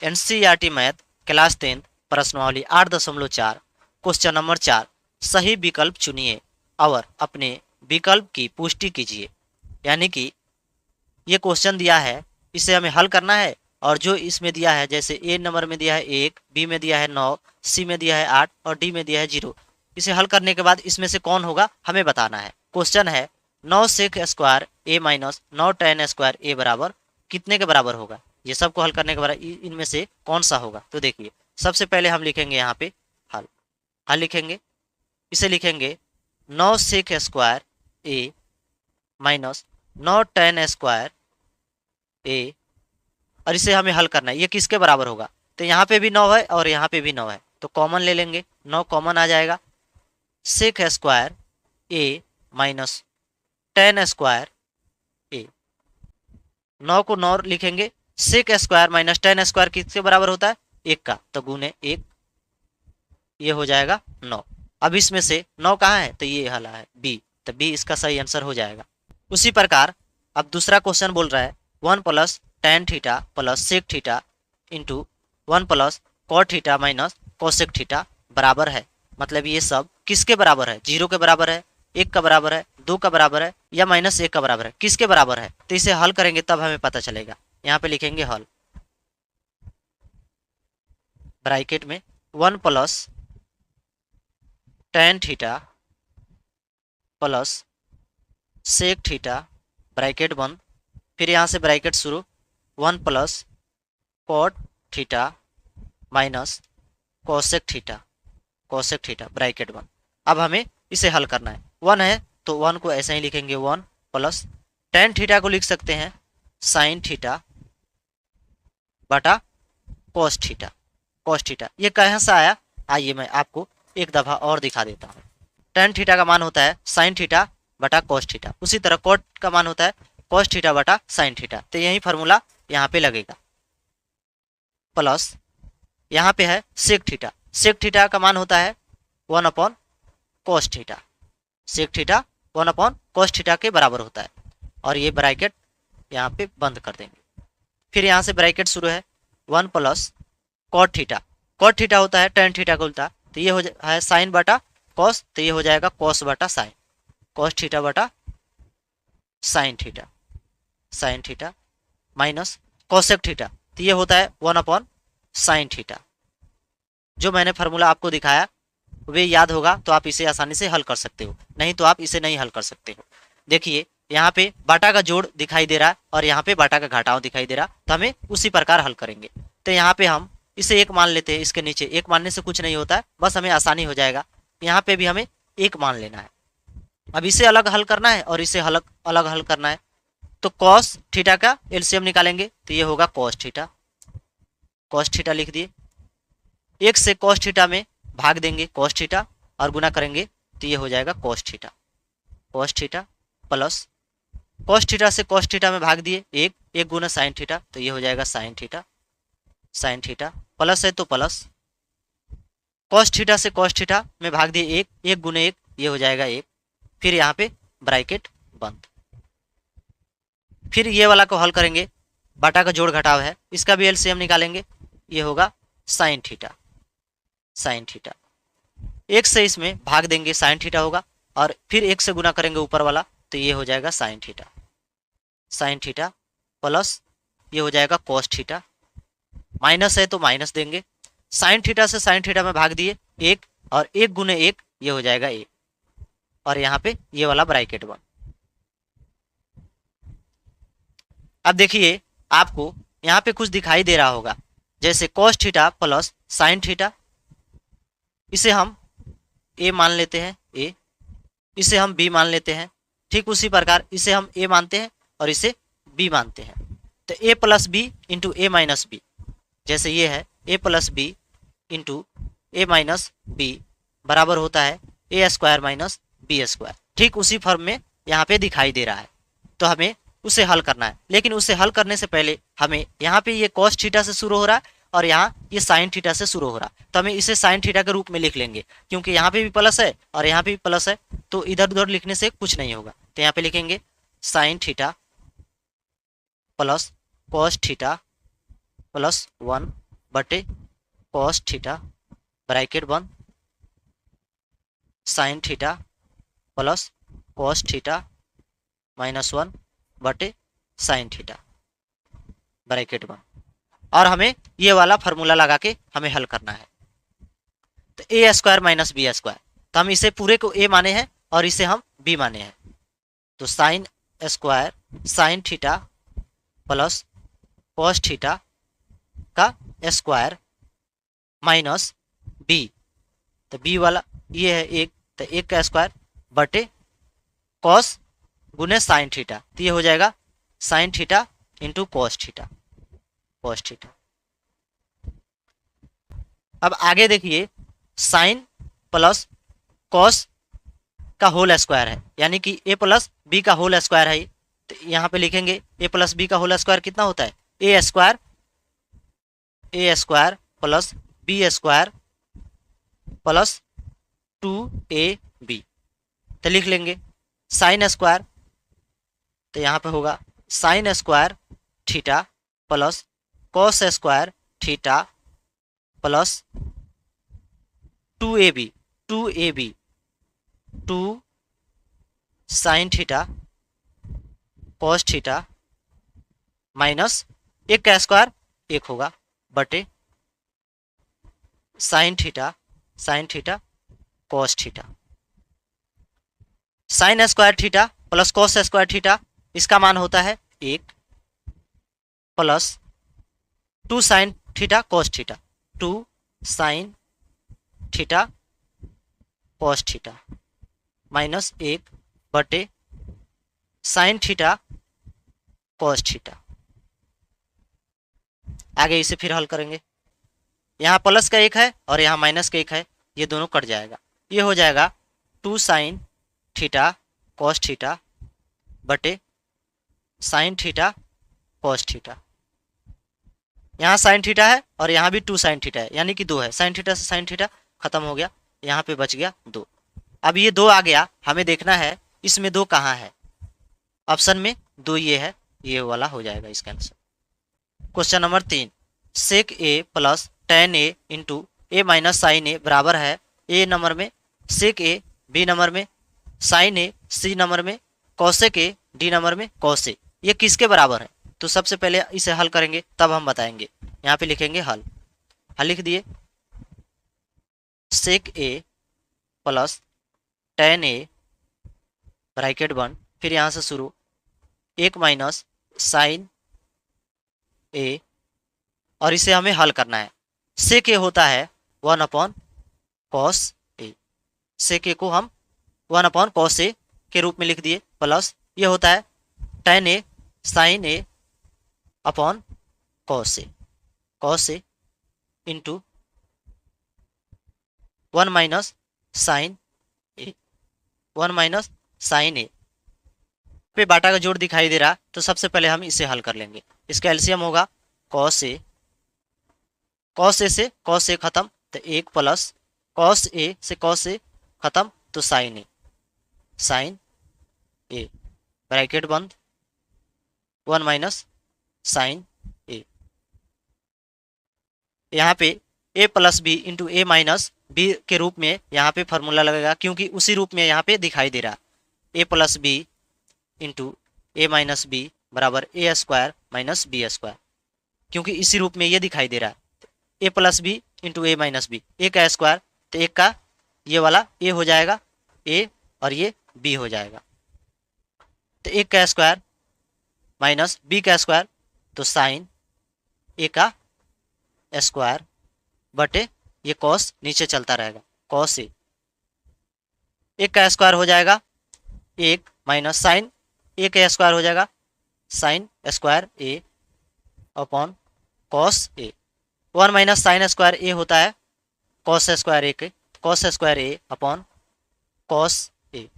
NCERT math class 10 प्रश्नावली 8.4 question number 4 सही विकल्प चुनिए और अपने विकल्प की पुष्टि कीजिए। यानी कि ये क्वेश्चन दिया है, इसे हमें हल करना है और जो इसमें दिया है, जैसे ए नंबर में दिया है 1, बी में दिया है 9, सी में दिया है 8 और डी में दिया है 0। इसे हल करने के बाद इसमें से कौन होगा हमें बताना है। क्वेश्चन है 9 sec square A minus 9 ten square A बराबर कितने के बराबर होगा। ये सबको हल करने के बाद इनमें से कौन सा होगा। तो देखिए, सबसे पहले हम लिखेंगे यहाँ पे हल। हल लिखेंगे, इसे लिखेंगे 9 सेक स्क्वायर ए माइनस 9 टेन स्क्वायर ए, और इसे हमें हल करना है ये किसके बराबर होगा। तो यहाँ पे भी 9 है और यहाँ पे भी 9 है, तो कॉमन ले लेंगे, 9 कॉमन आ जाएगा। सेक स्क्वायर ए माइनस 10 स्क्वायर ए, 9 को 9 लिखेंगे। सेक स्क्वायर माइनस 10 स्क्वायर किसके बराबर होता है, 1 का, तो गुने 1, ये हो जाएगा 9। अब इसमें से 9 कहाँ है, तो ये हला है बी, तो बी इसका सही आंसर हो जाएगा। उसी प्रकार अब दूसरा क्वेश्चन बोल रहा है 1 plus tan theta plus sec theta into 1 plus cot theta minus cosec theta बराबर है। मतलब ये सब किसके बराबर है, 0 के बराबर है, 1 का बराबर है, 2 का बराबर है या -1 का बराबर है, किसके बराबर है। तो इसे हल करेंगे तब हमें पता चलेगा। यहाँ पे लिखेंगे हल, ब्रैकेट में 1 plus tan theta plus sec theta bracket बंद, फिर यहाँ से ब्रैकेट शुरू, 1 plus cot theta minus cosec theta bracket बंद। अब हमें इसे हल करना है। 1 है तो 1 को ऐसे ही लिखेंगे, 1 प्लस टेन थीटा को लिख सकते हैं साइन थीटा बटा कोस थीटा। ये कहाँ से आया, आइए मैं आपको एक दफा और दिखा देता हूँ। टेन थीटा का मान होता है साइन थीटा बटा कोस थीटा, उसी तरह कोट का मान होता है कोस थीटा बटा साइन थीटा। तो यही फार्मूला यहाँ पे लगेगा। प्लस यहाँ पे है सेक थीटा का मान होता है 1 upon cos theta, sec theta 1 upon cos theta के बराबर होता है, और ये ब्रैकेट यहाँ पे बंद कर देंगे। फिर यहाँ से ब्रैकेट शुरू है 1 प्लस कॉट थीटा होता है टेन थीटा का उल्टा, तो ये है साइन बटा कॉस, तो ये हो जाएगा कॉस बटा साइन, कॉस थीटा बटा sine theta minus cosec theta, तो ये होता है 1 अपॉन साइन थीटा। जो मैंने फार्मूला आपको दिखाया वे याद होगा तो आप इसे आसानी से हल कर सकते हो, नहीं तो आप इसे नहीं हल कर सकते हो। देखिए यहाँ पे बाटा का जोड़ दिखाई दे रहा है और यहाँ पे बाटा का घटाव दिखाई दे रहा, तो हमें उसी प्रकार हल करेंगे। तो यहाँ पे हम इसे 1 मान लेते हैं, इसके नीचे 1 मानने से कुछ नहीं होता है, बस हमें आसानी हो जाएगा। यहाँ पे भी हमें 1 मान लेना है। अब इसे अलग हल करना है और इसे अलग हल करना है, तो कॉस थीटा का एलसीएम निकालेंगे, तो ये होगा कॉस थीटा लिख दिए। 1 से कॉस थीटा में भाग देंगे कॉस थीटा और गुना करेंगे, तो ये हो जाएगा cos theta plus cos theta से कॉस थीटा में भाग दिए 1 गुना साइन थीटा, तो ये हो जाएगा साइन थीटा प्लस है तो प्लस कॉस थीटा से कॉस थीटा में भाग दिए 1 गुने 1, ये हो जाएगा 1, फिर यहाँ पे ब्रैकेट बंद। फिर ये वाला को हल करेंगे, बाटा का जोड़ घटाव है, इसका भी एलसीएम निकालेंगे, ये होगा साइन थीटा। 1 से इसमें भाग देंगे साइन थीटा होगा, और फिर 1 से गुना करेंगे ऊपर वाला, तो ये हो जाएगा साइन थीटा प्लस ये हो जाएगा कॉस थीटा, माइनस है तो माइनस देंगे, साइन थीटा से साइन थीटा में भाग दिए 1 और 1 गुने 1, ये हो जाएगा 1, और यहाँ पे ये वाला ब्रैकेट बंद। अब देखिए आपको यहाँ पे कुछ दिखाई दे रहा होगा, जैसे cos theta plus sine theta, इसे हम ए मान लेते हैं, ए, इसे हम बी मान लेते हैं। ठीक उसी प्रकार इसे हम ए मानते हैं और इसे बी मानते हैं, तो ए प्लस बी इंटू ए माइनस बी, जैसे ये है ए प्लस बी इंटू ए माइनस बी बराबर होता है A square minus B square. ठीक उसी फॉर्म में यहाँ पे दिखाई दे रहा है, तो हमें उसे हल करना है। लेकिन उसे हल करने से पहले हमें यहाँ पे ये कॉस थीटा से शुरू हो रहा है और यहाँ ये साइन थीटा से शुरू हो रहा है, तो हमें इसे साइन थीटा के रूप में लिख लेंगे, क्योंकि यहाँ पे भी प्लस है और यहाँ पे भी प्लस है, तो इधर उधर लिखने से कुछ नहीं होगा। तो यहाँ पे लिखेंगे sine theta plus cos theta plus 1 बटे कॉस थीटा ब्रैकेट बंद sine theta plus cos theta -1 बटे साइन थीटा ब्रैकेट बंद। और हमें ये वाला फार्मूला लगा के हमें हल करना है। तो ए स्क्वायर माइनस बी स्क्वायर, तो हम इसे पूरे को ए माने हैं और इसे हम बी माने हैं। तो sine square sine theta plus cos theta का स्क्वायर माइनस बी, तो बी वाला ये है एक, तो एक का स्क्वायर बटे कॉस गुने साइन थीटा, तो ये हो जाएगा sine theta into cos theta, cos theta. अब आगे देखिए साइन प्लस कॉस का होल स्क्वायर है, यानी कि ए प्लस बी का होल स्क्वायर है। तो यहाँ पे लिखेंगे ए प्लस बी का होल स्क्वायर कितना होता है, A square plus B square plus 2ab, तो लिख लेंगे साइन स्क्वायर, तो यहाँ पे होगा sine square theta plus cos square theta plus 2ab 2 sine theta cos theta minus एक का स्क्वायर एक होगा बटे sine theta cos theta. Sine square theta plus cos square theta, इसका मान होता है 1 plus 2 sine theta cos theta, 2 sine theta cos theta minus 1 बटे साइन थीटा कॉस थीटा। आगे इसे फिर हल करेंगे, यहाँ प्लस का एक है और यहाँ माइनस का एक है, ये दोनों कट जाएगा, ये हो जाएगा 2 साइन थीटा कॉस थीटा बटे साइन थीटा कॉस थीटा। यहाँ साइन थीटा है और यहाँ भी 2 साइन थीटा है, यानी कि 2 है, साइन थीटा से साइन थीटा खत्म हो गया, यहाँ पे बच गया 2। अब ये 2 आ गया, हमें देखना है इसमें 2 कहाँ है, ऑप्शन में 2 ये है, ये वाला हो जाएगा इसका आंसर। क्वेश्चन नंबर 3, सेक ए प्लस टेन ए इंटू ए माइनस साइन ए बराबर है ए नंबर में सेक ए, बी नंबर में साइन ए, सी नंबर में कौसेक ए, डी नंबर में कौस ए। ये किसके बराबर है, तो सबसे पहले इसे हल करेंगे तब हम बताएंगे। यहाँ पे लिखेंगे हल लिख दिए, सेक ए प्लस टेन ए ब्रैकेट बंद, फिर यहाँ से शुरू 1 माइनस साइन ए, और इसे हमें हल करना है। सेक ए होता है 1 अपॉन कॉस ए, सेक ए को हम 1 अपॉन कॉस ए के रूप में लिख दिए, प्लस ये होता है ten A sign A upon cos A into 1 minus sign A, 1 minus sign ए पे बाटा का जोड़ दिखाई दे रहा, तो सबसे पहले हम इसे हल कर लेंगे। इसका एलसीएम होगा कॉस ए से कॉस ए खत्म, तो 1 प्लस कॉस ए से कॉस ए खत्म, तो साइन ए ब्रैकेट बंद 1 माइनस साइन ए। यहाँ पे ए प्लस बी इंटू ए माइनस बी के रूप में यहाँ पे फार्मूला लगेगा, क्योंकि उसी रूप में यहाँ पे दिखाई दे रहा, ए प्लस बी इंटू ए माइनस बी बराबर ए स्क्वायर माइनस बी स्क्वायर, क्योंकि इसी रूप में ये दिखाई दे रहा है। ए प्लस बी इंटू ए माइनस बी, ए का स्क्वायर, तो एक का ये वाला ए हो जाएगा ए और ये बी हो जाएगा, तो एक का स्क्वायर माइनस बी का स्क्वायर, तो साइन ए का स्क्वायर बटे ये कॉस नीचे चलता रहेगा, कॉस ए, एक का स्क्वायर हो जाएगा 1 माइनस साइन ए का स्क्वायर हो जाएगा sine square A upon cos A, 1 minus sine square A होता है कॉस स्क्वायर ए के, cos square A upon cos A.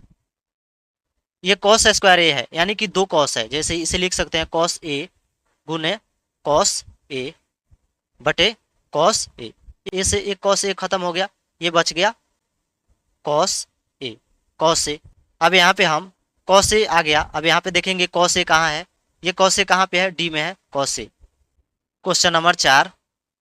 ये कॉस स्क्वायर ए है, यानी कि 2 कॉस है, जैसे इसे लिख सकते हैं कॉस ए गुने कॉस ए बटे कॉस ए, ए से एक कॉस ए खत्म हो गया, ये बच गया कॉस ए। अब यहाँ पे हम कॉस ए आ गया, अब यहाँ पे देखेंगे कॉस ए कहाँ है, ये कॉस ए कहाँ पे है, डी में है cos A. Question number 4,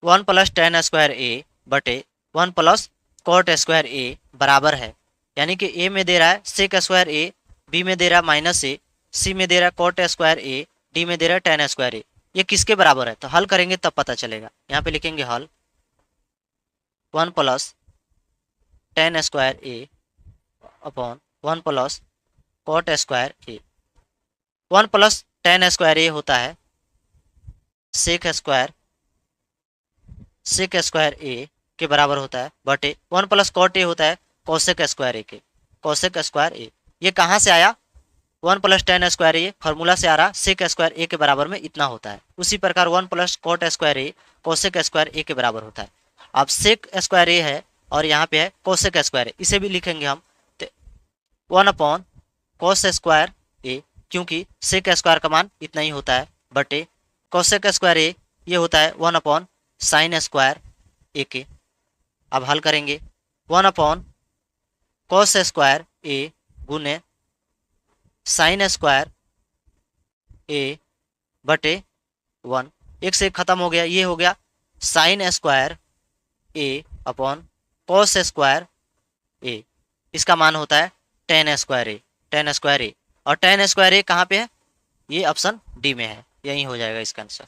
one plus tan square A बटे one plus cot square A बराबर है, यानी कि ए में दे रहा है सेक स्क्वायर ए, बी में दे रहा है माइनस ए, सी में दे रहा है कॉट स्क्वायर ए, डी में दे रहा है टेन स्क्वायर ए, ये किसके बराबर है? तो हल करेंगे तब पता चलेगा। यहाँ पे लिखेंगे हल one plus tan square A upon one plus cot square A. One plus tan square A होता है सेक स्क्वायर ए के बराबर होता है बटे वन प्लस कॉट ए होता है कोसेक स्क्वायर ए के, कोसेक स्क्वायर ए। ये कहाँ से आया? One plus tan square a formula से आ रहा, सेक स्क्वायर ए के बराबर में इतना होता है। उसी प्रकार वन प्लस कॉट स्क्वायर ए कोसेक स्क्वायर ए के बराबर होता है। अब सेक स्क्वायर ए है और यहाँ पे है कोसेक स्क्वायर ए, इसे भी लिखेंगे हम वन अपॉन कोस स्क्वायर ए, क्योंकि सेक स्क्वायर का मान इतना ही होता है बटे कोसेक स्क्वायर ए ये होता है वन अपॉन साइन स्क्वायर ए के। अब हल करेंगे वन अपॉन कोस स्क्वायर ए गुने साइन स्क्वायर ए बटे वन, एक से एक खत्म हो गया, ये हो गया sine square A upon cos square ए, इसका मान होता है टेन स्क्वायर ए, टेन स्क्वायर ए। और टेन स्क्वायर ए कहाँ पे है? ये ऑप्शन डी में है, यही हो जाएगा इसका आंसर।